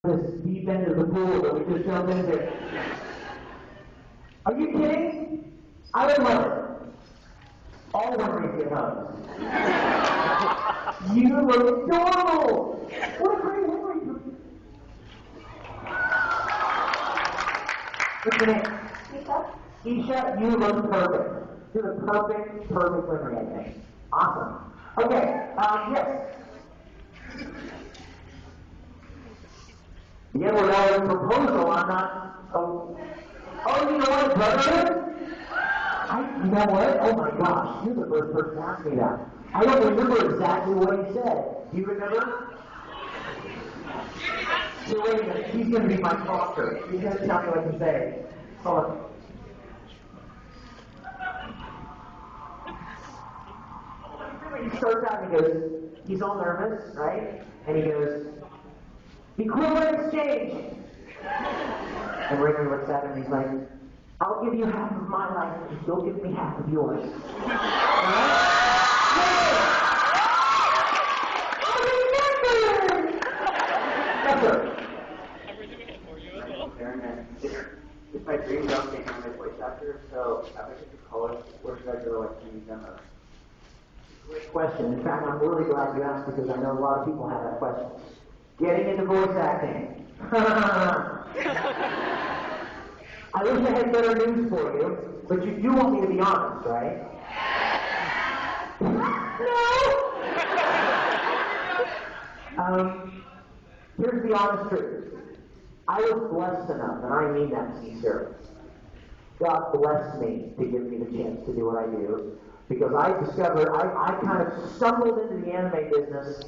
this deep end of the pool that we just jumped into. Are you kidding? I would love it. All women get hugs. You look adorable. What a great memory. What's your name? Isha. Isha, you look perfect. You're the perfect memory, I think. Awesome. Okay, yes. Yeah, we're all in proposal. I'm not. Oh, you know what, brotherhood? You know what? Oh my gosh, you're the first person to ask me that. I don't remember exactly what he said. Do you remember? So wait a minute, he's going to be my talker. He's going to tell me what to say. Hold on. He starts out and he goes, he's all nervous, right? And he goes, equivalent exchange. And Raymond looks at him and he's like, I'll give you half of my life if you'll give me half of yours. Yes, sir. I'm redoing it for you as well. It's my dream job being a voice actor, so after I get to college, where should I go like to meet them? Great question. In fact, I'm really glad you asked because I know a lot of people have that question. Getting into voice acting. I wish I had better news for you, but you do want me to be honest, right? No! Here's the honest truth. I was blessed enough, and I mean that sincerely. God blessed me to give me the chance to do what I do, because I discovered, I kind of stumbled into the anime business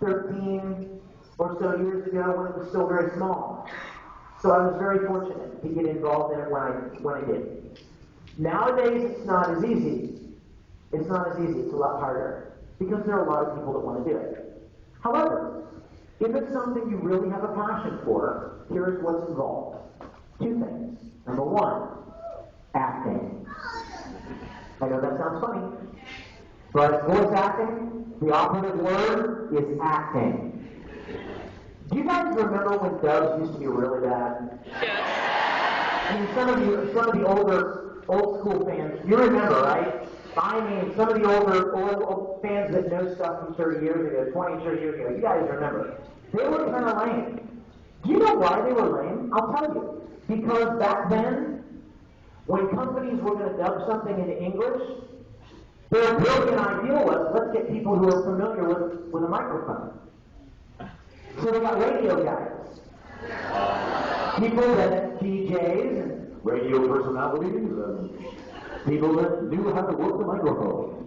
13 or so years ago when it was still very small. So I was very fortunate to get involved in it when I did. Nowadays, it's not as easy. It's not as easy. It's a lot harder because there are a lot of people that want to do it. However, if it's something you really have a passion for, here's what's involved. 2 things. Number 1, acting. I know that sounds funny, but voice acting, the operative word is acting. Do you guys remember when dubs used to be really bad? Yes. I mean, some of the older, old school fans, you remember, right? I mean, some of the older old fans that know stuff from 30 years ago, 20, 30 years ago, you guys remember. They were kind of lame. Do you know why they were lame? I'll tell you. Because back then, when companies were going to dub something into English, their brilliant idea was, let's get people who are familiar with a microphone. So they got radio guys. People that DJs and radio personalities and people that knew how to work the microphone.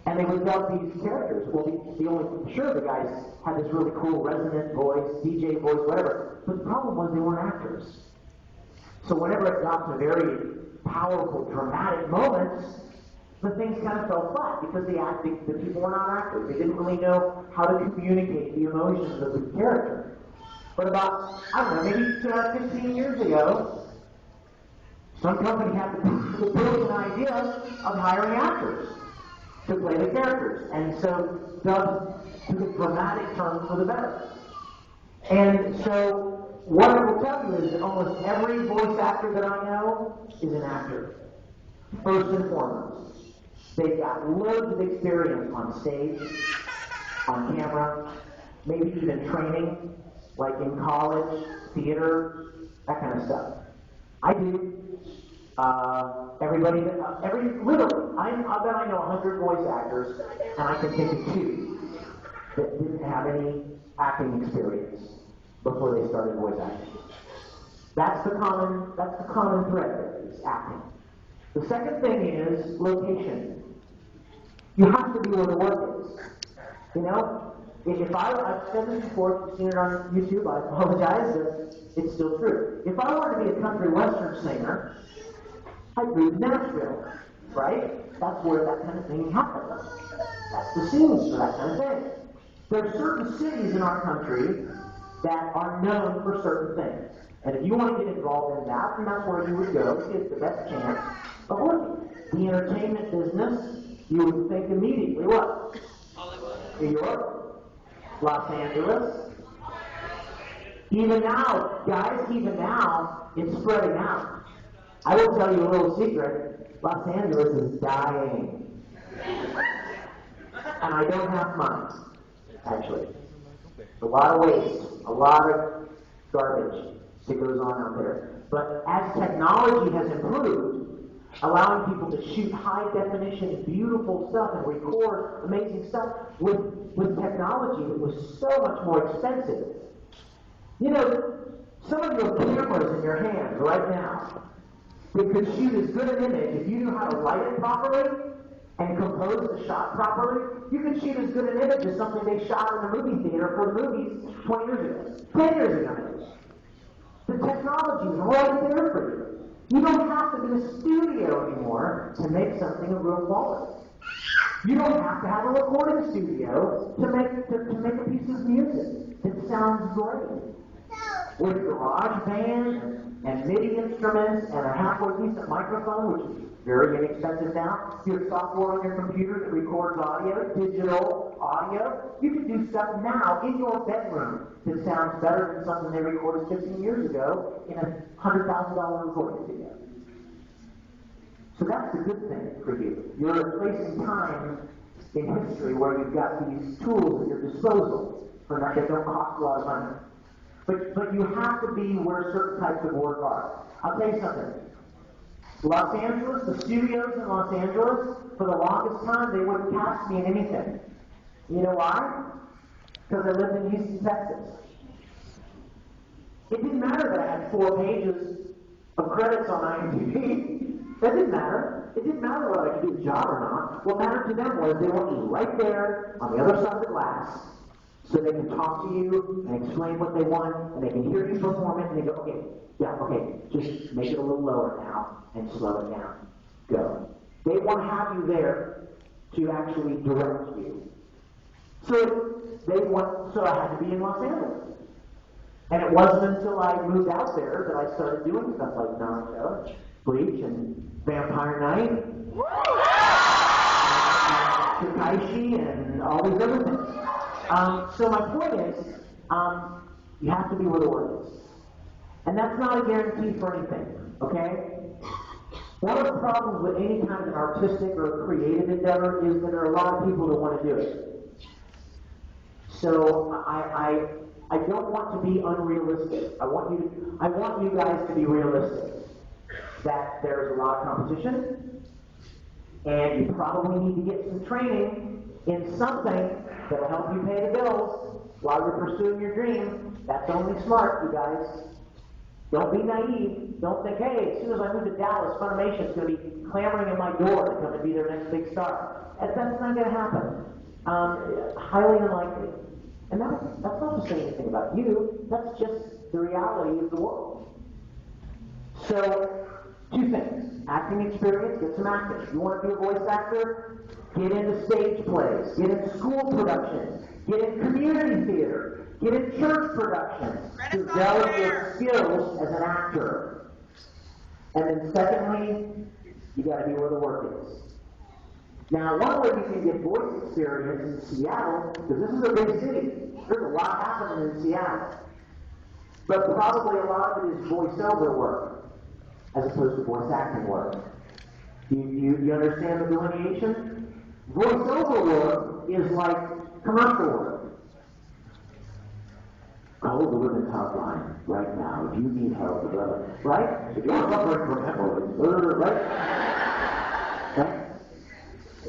And they would dub these characters. Well, the guys had this really cool resonant voice, DJ voice, whatever. But the problem was they weren't actors. So whenever it got to very powerful, dramatic moments, the things kind of fell flat because the people were not actors. They didn't really know how to communicate the emotions of the character. But about, I don't know, maybe 15 years ago, some company had the brilliant idea of hiring actors to play the characters. And so dubs took a dramatic turn for the better. And so what I will tell you is that almost every voice actor that I know is an actor, first and foremost. They've got loads of experience on stage, on camera, maybe even training, like in college, theater, that kind of stuff. I do. Literally, I bet I know 100 voice actors, and I can think of 2 that didn't have any acting experience before they started voice acting. That's the common thread there, is acting. The second thing is location. You have to be where the work is. You know, I've said this before, if you've seen it on YouTube, I apologize, but it's still true. If I wanted to be a country western singer, I'd move to Nashville, right? That's where that kind of thing happens. That's the scenes for that kind of thing. There are certain cities in our country that are known for certain things. And if you want to get involved in that, then that's where you would go to get the best chance of working. The entertainment business, you would think immediately what? Hollywood. New York, Los Angeles, Even now, guys, even now, it's spreading out. I will tell you a little secret. Los Angeles is dying. And I don't have money, actually. A lot of waste, a lot of garbage that goes on out there. But as technology has improved, allowing people to shoot high-definition, beautiful stuff and record amazing stuff with technology that was so much more expensive. You know, some of your cameras in your hands right now that could shoot as good an image if you knew how to light it properly and compose the shot properly. You could shoot as good an image as something they shot in the movie theater for the movies 20 years ago, 10 years ago. The technology is right there for you. You don't have to be in a studio anymore to make something of real quality. You don't have to have a recording studio to make a piece of music that sounds great. With GarageBand and MIDI instruments and a halfway decent microphone, which is very inexpensive now, you have software on your computer that records audio, digital audio. You can do stuff now in your bedroom that sounds better than something they recorded 15 years ago in a $100,000 recording studio. So that's the good thing for you. You're replacing time in history where you've got these tools at your disposal for that don't cost a lot of money. But you have to be where certain types of work are. I'll tell you something. Los Angeles, the studios in Los Angeles, for the longest time, they wouldn't cast me in anything. You know why? Because I lived in Houston, Texas. It didn't matter that I had 4 pages of credits on IMDb. That didn't matter. It didn't matter whether I could do the job or not. What mattered to them was they want you right there on the other side of the glass, so they can talk to you and explain what they want, and they can hear you perform it, and they go, okay, yeah, okay, just make it a little lower now, and slow it down. Go. They want to have you there to actually direct you. So I had to be in Los Angeles. And it wasn't until I moved out there that I started doing stuff like Naruto, Bleach, and Vampire Night, Takaishi, and all these other things. So my point is, you have to be where the work is. And that's not a guarantee for anything, okay? One of the problems with any kind of an artistic or creative endeavor is that there are a lot of people that want to do it. So I don't want to be unrealistic. I want you guys to be realistic. That there's a lot of competition, and you probably need to get some training in something that'll help you pay the bills while you're pursuing your dream. That's only smart, you guys. Don't be naive. Don't think, hey, as soon as I move to Dallas, Funimation's going to be clamoring at my door to come and be their next big star. That's not going to happen. Highly unlikely. And that's not to say anything about you. That's just the reality of the world. So, 2 things. Acting experience, get some acting. You want to be a voice actor? Get into stage plays. Get in school productions. Get in community theater. Get in church productions. Develop your skills as an actor. And then secondly, you got to be where the work is. Now, one way you can get voice experience in Seattle, because this is a big city. There's a lot happening in Seattle. But probably a lot of it is voiceover work, as opposed to voice acting work. Do you understand the delineation? Voiceover work is like commercial work. Call the women's hotline right now if you need help, right? If you're suffering from hemorrhoids, right? Right?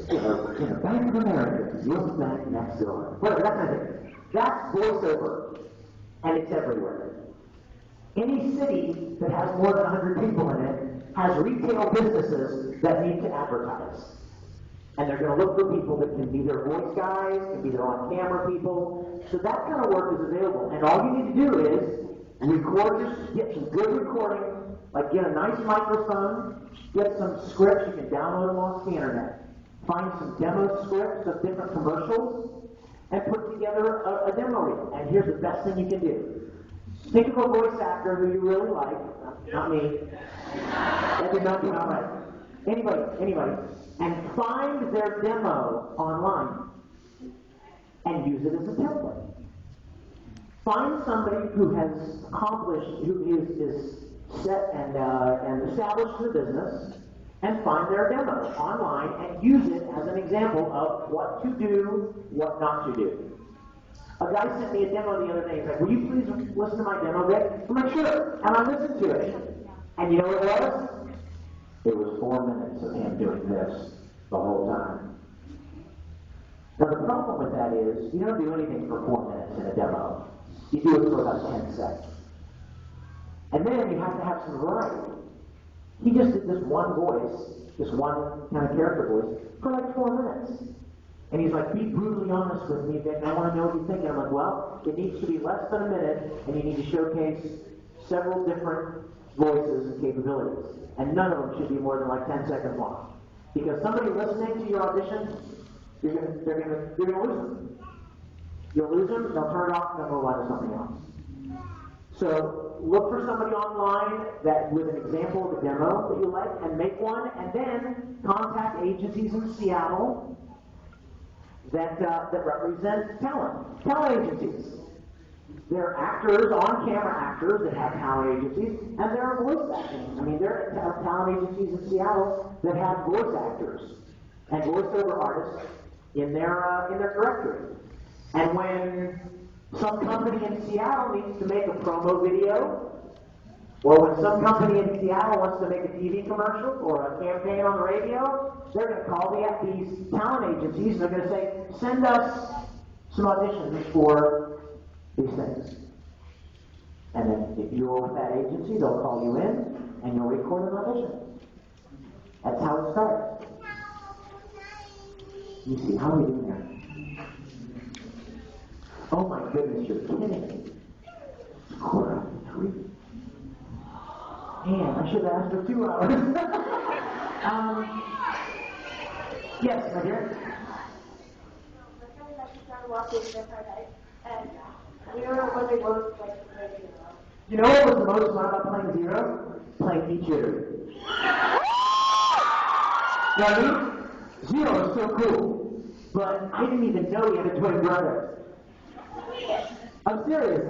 In a Bank of America, you'll bank next door. Whatever, that's not it. That's voiceover, and it's everywhere. Any city that has more than 100 people in it has retail businesses that need to advertise. And they're going to look for people that can be their voice guys, can be their on-camera people. So that kind of work is available. And all you need to do is get some good recording, like get a nice microphone, get some scripts, you can download them off the internet. Find some demo scripts of different commercials, and put together a demo reel. And here's the best thing you can do. Think of a voice actor who you really like, not me. That did not come out right. Anybody. And find their demo online and use it as a template. Find somebody who has accomplished, who is set and established in the business, and find their demo online and use it as an example of what to do, what not to do. A guy sent me a demo the other day. He's like, will you please listen to my demo, Vic? I'm like, sure. And I listened to it. And you know what it was? It was 4 minutes of him doing this the whole time. Now the problem with that is, you don't do anything for 4 minutes in a demo. You do it for about 10 seconds. And then you have to have some variety. He just did this one voice, this one kind of character voice, for like 4 minutes. And he's like, be brutally honest with me, Vic, and I want to know what you think. And I'm like, well, it needs to be less than a minute, and you need to showcase several different voices and capabilities. And none of them should be more than like 10 seconds long. Because somebody listening to your audition, you're gonna lose them. You'll lose them, they'll turn it off, and they'll go on to something else. So look for somebody online that with an example of a demo that you like, and make one, and then contact agencies in Seattle that represent talent agencies. There are actors, on-camera actors that have talent agencies, and there are voice acting. I mean, there are talent agencies in Seattle that have voice actors and voiceover artists in their directory. And when some company in Seattle needs to make a promo video, or when some company in Seattle wants to make a TV commercial or a campaign on the radio, they're going to call these talent agencies and they're going to say, send us some auditions for these things. And then if you're with that agency, they'll call you in and you'll record an audition. That's how it starts. You see, how are we doing there? Oh my goodness, you're kidding me. Sakura, 3. Man, I should have asked for 2 hours. Yes, my dear. And we were wondering what it was like to play Zero. You know what was the most fun about playing Zero? Playing each other. You know what I mean? Zero is so cool, but I didn't even know he had a twin brother. I'm serious.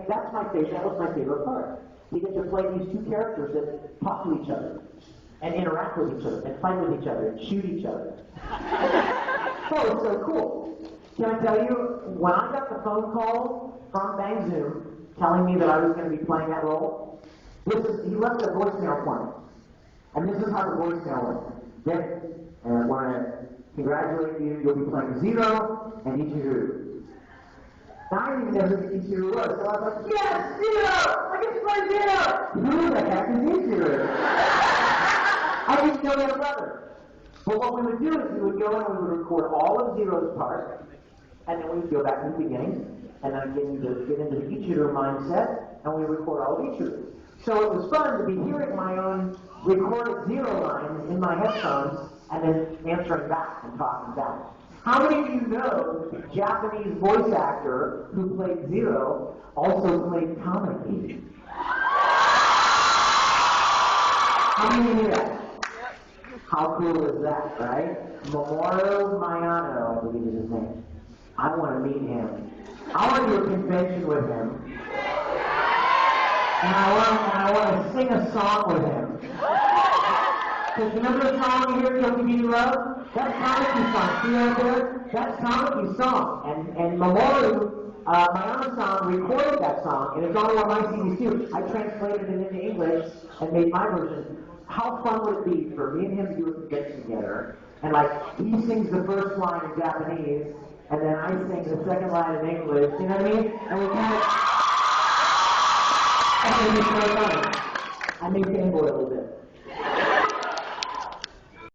That's my favorite. That was my favorite part. You get to play these 2 characters that talk to each other and interact with each other and fight with each other and shoot each other. Oh, it's so cool. Can I tell you, when I got the phone call from Bang Zoom telling me that I was going to be playing that role, he left a voicemail for me. And this is how the voicemail went. Vic, I want to congratulate you. You'll be playing Zero and Ichiru. I didn't even know who Ichiru was, so I was like, yes, Zero! I get to play Zero! Who the heck is Ichiru? I didn't know he had a brother. But what we would do is we would go and we would record all of Zero's parts, and then we would go back to the beginning, and then get into the Ichiru mindset, and we record all of Ichiru. So it was fun to be hearing my own recorded Zero lines in my headphones, and then answering back and talking back. How many of you know the Japanese voice actor who played Zero also played Tamaki? How many of you know that? How cool is that, right? Mamoru Mayano, I believe is his name. I want to meet him. I want to do a convention with him. And I want to sing a song with him. Because remember the song you hear, Don't Give Me Love? That's Tamaki's song. See right there? That's Tamaki's song. And Mamoru Mayano-san recorded that song, and it's on one of my CDs too. I translated it into English and made my version. How fun would it be for me and him to do a convention together? And like, he sings the first line in Japanese, and then I sing the second line in English. You know what I mean? And we kind of... And it was so funny. I made fanboy a little bit.